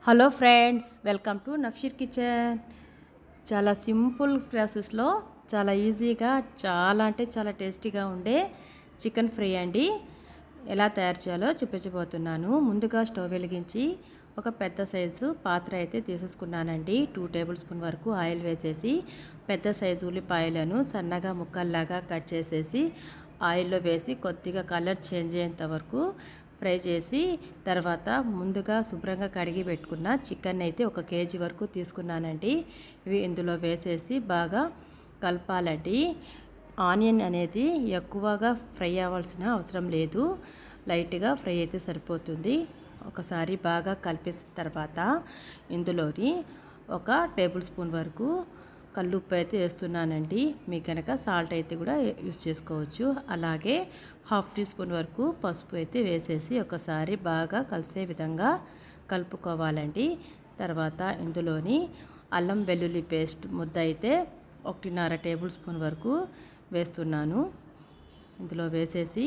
Hello friends, welcome to Nafsheer kitchen. చాలా simple ప్రాసెస్లో చాలా ఈజీగా చాలా అంటే చాలా టేస్టీగా ఉండే చికెన్ ఫ్రై అండి. ఎలా తయారు చేయాలో చూపించబోతున్నాను. ముందుగా స్టవ్ వెలిగించి ఒక పెద్ద సైజు పాత్ర అయితే తీసేసుకున్నానండి. 2 టేబుల్ స్పూన్ వరకు ఆయిల్ వేసేసి పెద్ద సైజు ఉల్లిపాయలను సన్నగా ముక్కల్లాగా కట్ చేసేసి ఆయిల్లో వేసి కొద్దిగా కలర్ చేంజ్ అయ్యేంత వరకు ఫ్రై చేసి తర్వాత ముందుగా శుభ్రంగా కడిగి పెట్టుకున్న చికెన్ అయితే 1 కేజీ వరకు తీసుకున్నానండి. ఇవి ఇందులో వేసేసి బాగా కలపాలండి. ఆనియన్ అనేది ఎక్కువగా ఫ్రై అవ్వాల్సిన అవసరం లేదు, లైట్గా ఫ్రై అయితే సరిపోతుంది. ఒకసారి బాగా కలిపేసిన తర్వాత ఇందులోని 1 టేబుల్ స్పూన్ వరకు కల్లుప్పు అయితే వేస్తున్నానండి. మీకు కనుక సాల్ట్ అయితే కూడా యూస్ చేసుకోవచ్చు. అలాగే 1/2 టీ స్పూన్ వరకు పసుపు అయితే వేసేసి ఒకసారి బాగా కలిసే విధంగా కలుపుకోవాలండి. తర్వాత ఇందులోని అల్లం వెల్లుల్లి పేస్ట్ ముద్ద అయితే 1.5 టేబుల్ స్పూన్ వరకు వేస్తున్నాను. ఇందులో వేసేసి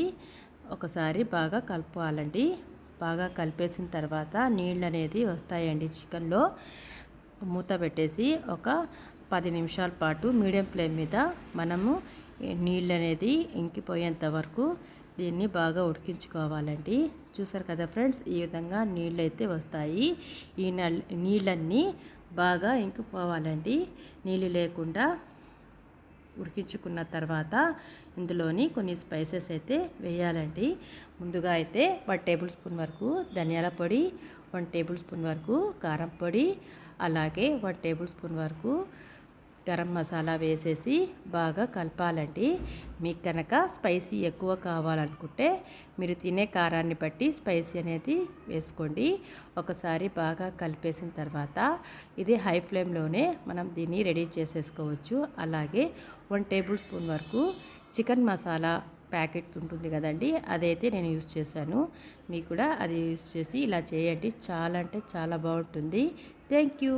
ఒకసారి బాగా కలుపుకోవాలండి. బాగా కలిపేసిన తర్వాత నీళ్ళు అనేది వస్తాయండి. చికెన్లో మూత పెట్టేసి ఒక 10 నిమిషాల పాటు మీడియం ఫ్లేమ్ మీద మనము నీళ్ళు అనేది ఇంకిపోయేంత వరకు దీన్ని బాగా ఉడికించుకోవాలండి. చూసారు కదా ఫ్రెండ్స్, ఈ విధంగా నీళ్ళు అయితే వస్తాయి. ఈ నీళ్ళన్నీ బాగా ఇంకిపోవాలండి. నీళ్ళు లేకుండా ఉడికించుకున్న తర్వాత ఇందులోని కొన్ని స్పైసెస్ అయితే వేయాలండి. ముందుగా అయితే 1 టేబుల్ స్పూన్ వరకు ధనియాల పొడి, 1 టేబుల్ స్పూన్ వరకు కారం పొడి, అలాగే 1 టేబుల్ స్పూన్ వరకు గరం మసాలా వేసేసి బాగా కలపాలండి. మీకు కనుక స్పైసీ ఎక్కువ కావాలనుకుంటే మీరు తినే కారాన్ని బట్టి స్పైసీ అనేది వేసుకోండి. ఒకసారి బాగా కలిపేసిన తర్వాత ఇది హై ఫ్లేమ్లోనే మనం దీన్ని రెడీ చేసేసుకోవచ్చు. అలాగే 1 టేబుల్ స్పూన్ వరకు చికెన్ మసాలా ప్యాకెట్ ఉంటుంది కదండి, అదైతే నేను యూస్ చేశాను. మీకు కూడా అది యూస్ చేసి ఇలా చేయండి. చాలా అంటే చాలా బాగుంటుంది. Thank you.